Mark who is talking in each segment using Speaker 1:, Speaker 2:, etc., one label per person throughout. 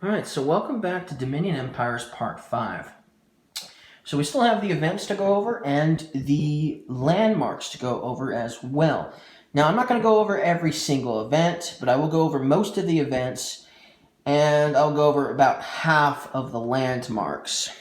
Speaker 1: Alright, so welcome back to Dominion Empires Part 5. So we still have the events to go over and the landmarks to go over as well. Now, I'm not going to go over every single event, but I will go over most of the events, and I'll go over about half of the landmarks.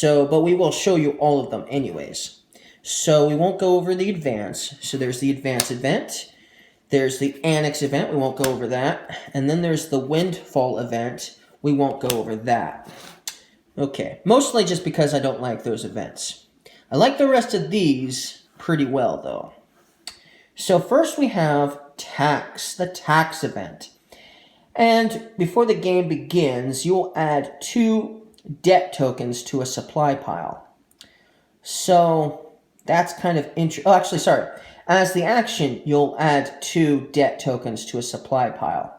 Speaker 1: But we will show you all of them anyways. So we won't go over the advance. So there's the advance event. There's the annex event. We won't go over that. And then there's the windfall event. We won't go over that. Okay, mostly just because I don't like those events. I like the rest of these pretty well, though. So first we have tax, the tax event. And before the game begins, you'll add 2 debt tokens to a supply pile. So that's kind of interesting. Oh, actually, sorry. As the action, you'll add 2 debt tokens to a supply pile.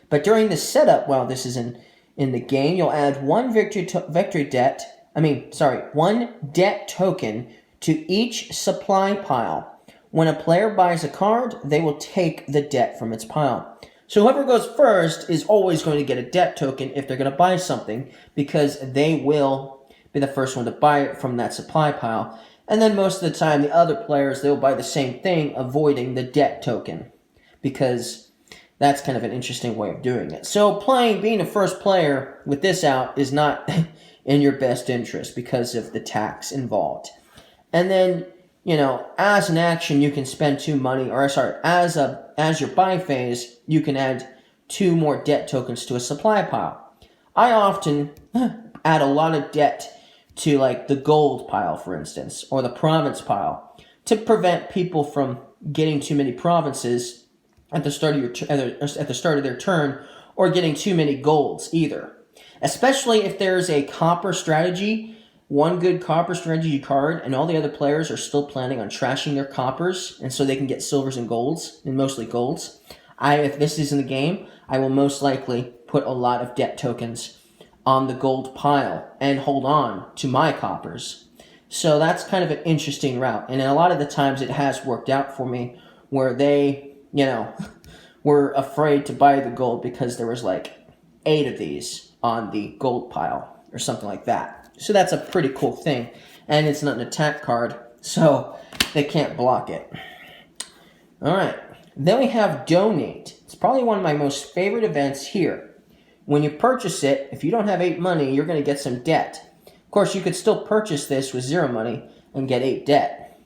Speaker 1: But during the setup, while this is in the game, you'll add 1 one debt token to each supply pile. When a player buys a card, they will take the debt from its pile. So whoever goes first is always going to get a debt token if they're going to buy something, because they will be the first one to buy it from that supply pile. And then most of the time, the other players, they'll buy the same thing, avoiding the debt token, because that's kind of an interesting way of doing it. So being a first player with this out is not in your best interest because of the tax involved. And then, as an action, you can spend 2 money, as your buy phase, you can add 2 more debt tokens to a supply pile. I often add a lot of debt to like the gold pile, for instance, or the province pile, to prevent people from getting too many provinces at the start of their turn, or getting too many golds either. Especially if there's a copper strategy, one good copper strategy card, and all the other players are still planning on trashing their coppers, and so they can get silvers and golds, and mostly golds. If this is in the game, I will most likely put a lot of debt tokens on the gold pile and hold on to my coppers. So that's kind of an interesting route. And a lot of the times it has worked out for me where they, were afraid to buy the gold because there was like 8 of these on the gold pile or something like that. So that's a pretty cool thing. And it's not an attack card, so they can't block it. All right. Then we have donate. It's probably one of my most favorite events here. When you purchase it, if you don't have 8 money, you're going to get some debt. Of course, you could still purchase this with 0 money and get 8 debt.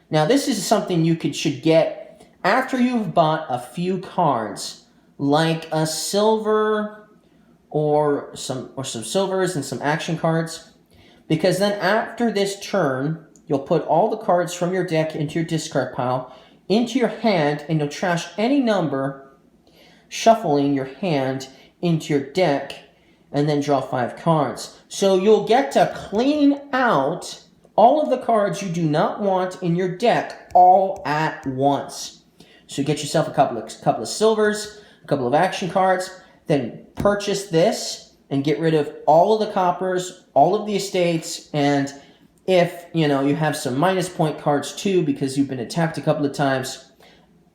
Speaker 1: Now, this is something you should get after you've bought a few cards, like a silver or some silvers and some action cards, because then after this turn, you'll put all the cards from your deck into your discard pile, into your hand, and you'll trash any number, shuffling your hand into your deck, and then draw 5 cards. So you'll get to clean out all of the cards you do not want in your deck all at once. So get yourself a couple of silvers, a couple of action cards, then purchase this and get rid of all of the coppers, all of the estates, and if you have some minus point cards too because you've been attacked a couple of times,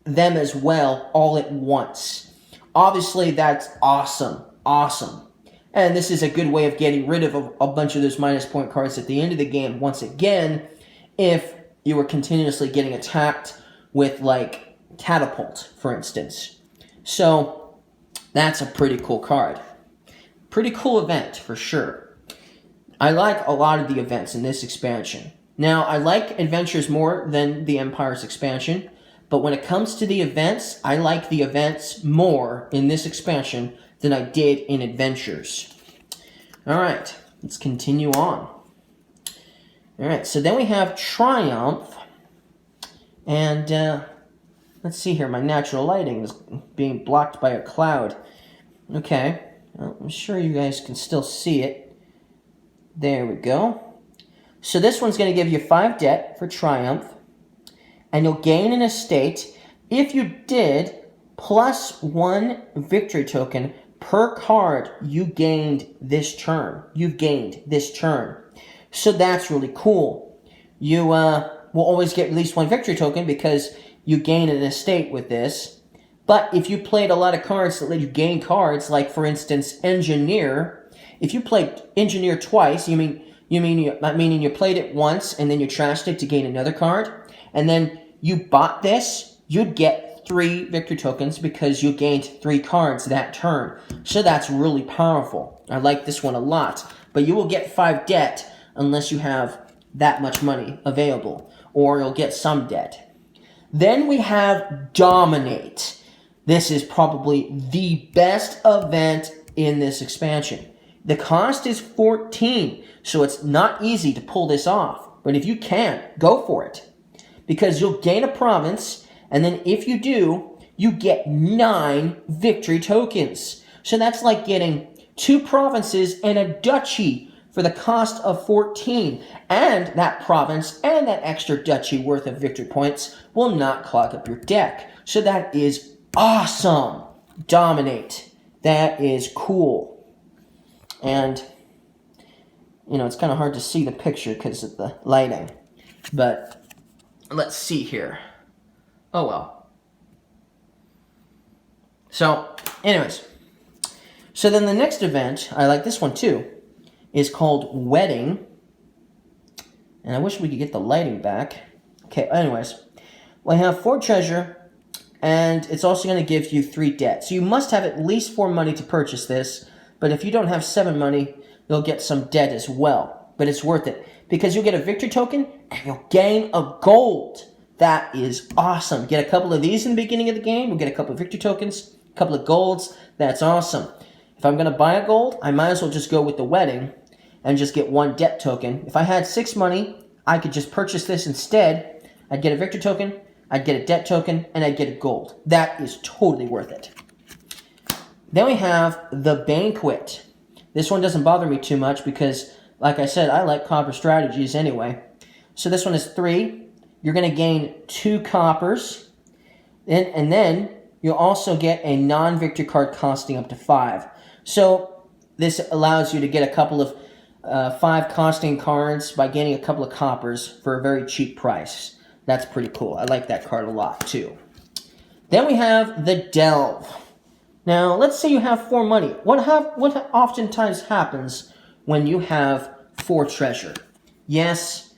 Speaker 1: them as well all at once. Obviously, that's awesome. And this is a good way of getting rid of a bunch of those minus point cards at the end of the game once again, if you were continuously getting attacked with, like, Catapult, for instance. So, that's a pretty cool card. Pretty cool event, for sure. I like a lot of the events in this expansion. Now, I like Adventures more than the Empire's expansion, but when it comes to the events, I like the events more in this expansion than I did in Adventures. Alright, let's continue on. Alright, so then we have Triumph. And, let's see here, my natural lighting is being blocked by a cloud. Okay, well, I'm sure you guys can still see it. There we go. So this one's going to give you 5 debt for Triumph. And you'll gain an estate if you did plus 1 victory token per card you gained this turn. So that's really cool. You will always get at least 1 victory token because you gain an estate with this. But if you played a lot of cards that let you gain cards, like for instance, Engineer, if you played Engineer twice, meaning you played it once and then you trashed it to gain another card, and then you bought this, you'd get 3 victory tokens because you gained 3 cards that turn. So that's really powerful. I like this one a lot. But you will get 5 debt unless you have that much money available, or you'll get some debt. Then we have Dominate. This is probably the best event in this expansion. The cost is 14, so it's not easy to pull this off. But if you can, go for it. Because you'll gain a province, and then if you do, you get 9 victory tokens. So that's like getting 2 provinces and a duchy for the cost of 14. And that province and that extra duchy worth of victory points will not clog up your deck. So that is awesome. Dominate. That is cool. And, it's kind of hard to see the picture because of the lighting. But let's see here. Oh, well. So, anyways. So then the next event, I like this one too, is called Wedding. And I wish we could get the lighting back. Okay, anyways. We have 4 treasure, and it's also going to give you 3 debt. So you must have at least 4 money to purchase this. But if you don't have 7 money, you'll get some debt as well. But it's worth it, because you'll get a victory token, and you'll gain a gold. That is awesome. Get a couple of these in the beginning of the game. We'll get a couple of victory tokens, a couple of golds. That's awesome. If I'm going to buy a gold, I might as well just go with the Wedding and just get 1 debt token. If I had 6 money, I could just purchase this instead. I'd get a victory token, I'd get a debt token, and I'd get a gold. That is totally worth it. Then we have the Banquet. This one doesn't bother me too much because, like I said, I like copper strategies anyway. So this one is 3. You're going to gain 2 coppers. And then you'll also get a non-victory card costing up to 5. So this allows you to get a couple of 5 costing cards by gaining a couple of coppers for a very cheap price. That's pretty cool. I like that card a lot too. Then we have the Delve. Now, let's say you have 4 money. What oftentimes happens when you have 4 treasure? Yes,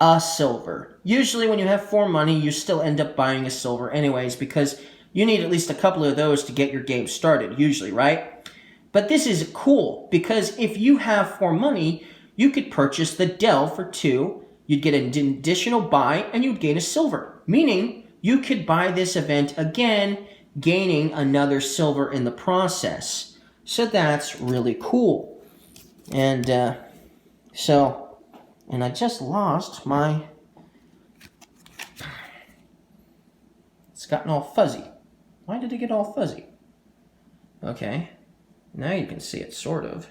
Speaker 1: a silver. Usually when you have 4 money, you still end up buying a silver anyways, because you need at least a couple of those to get your game started, usually, right? But this is cool, because if you have 4 money, you could purchase the Dell for 2, you'd get an additional buy, and you'd gain a silver. Meaning, you could buy this event again, gaining another silver in the process. So that's really cool. And and I just lost my... It's gotten all fuzzy. Why did it get all fuzzy? Okay. Now you can see it, sort of.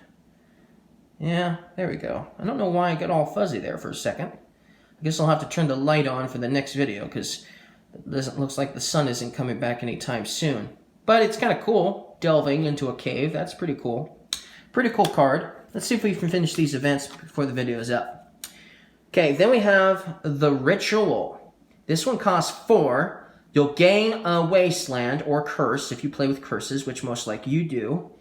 Speaker 1: Yeah, there we go. I don't know why I got all fuzzy there for a second. I guess I'll have to turn the light on for the next video, because it looks like the sun isn't coming back anytime soon. But it's kind of cool, delving into a cave. That's pretty cool. Pretty cool card. Let's see if we can finish these events before the video is up. Okay, then we have the Ritual. This one costs 4. You'll gain a Wasteland or Curse if you play with curses, which most likely you do.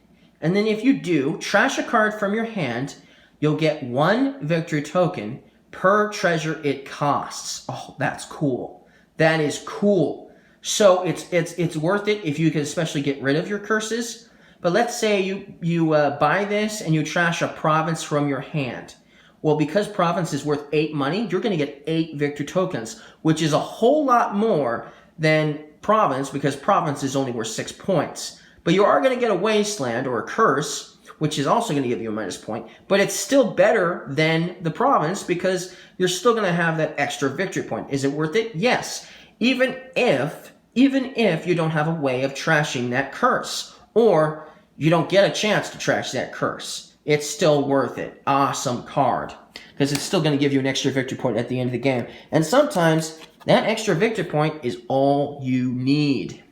Speaker 1: And then if you do, trash a card from your hand, you'll get 1 victory token per treasure it costs. Oh, that's cool. That is cool. So it's worth it if you can especially get rid of your curses. But let's say you buy this and you trash a province from your hand. Well, because province is worth 8 money, you're going to get 8 victory tokens, which is a whole lot more than province, because province is only worth 6 points. But you are going to get a wasteland or a curse, which is also going to give you a minus point. But it's still better than the province because you're still going to have that extra victory point. Is it worth it? Yes. Even if you don't have a way of trashing that curse, or you don't get a chance to trash that curse, it's still worth it. Awesome card. Because it's still going to give you an extra victory point at the end of the game. And sometimes that extra victory point is all you need.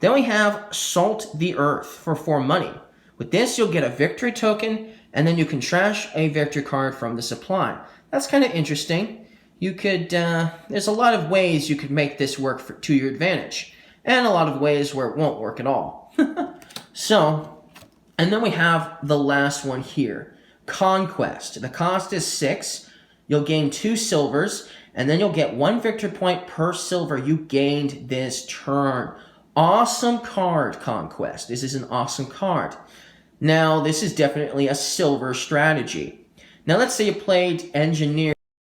Speaker 1: Then we have Salt the Earth for 4 money. With this, you'll get a victory token, and then you can trash a victory card from the supply. That's kind of interesting. You could, there's a lot of ways you could make this work to your advantage. and a lot of ways where it won't work at all. So, and then we have the last one here, Conquest. The cost is 6. You'll gain 2 silvers, and then you'll get 1 victory point per silver you gained this turn. Awesome card, Conquest. This is an awesome card. Now, this is definitely a silver strategy. Now, let's say you played Engineer.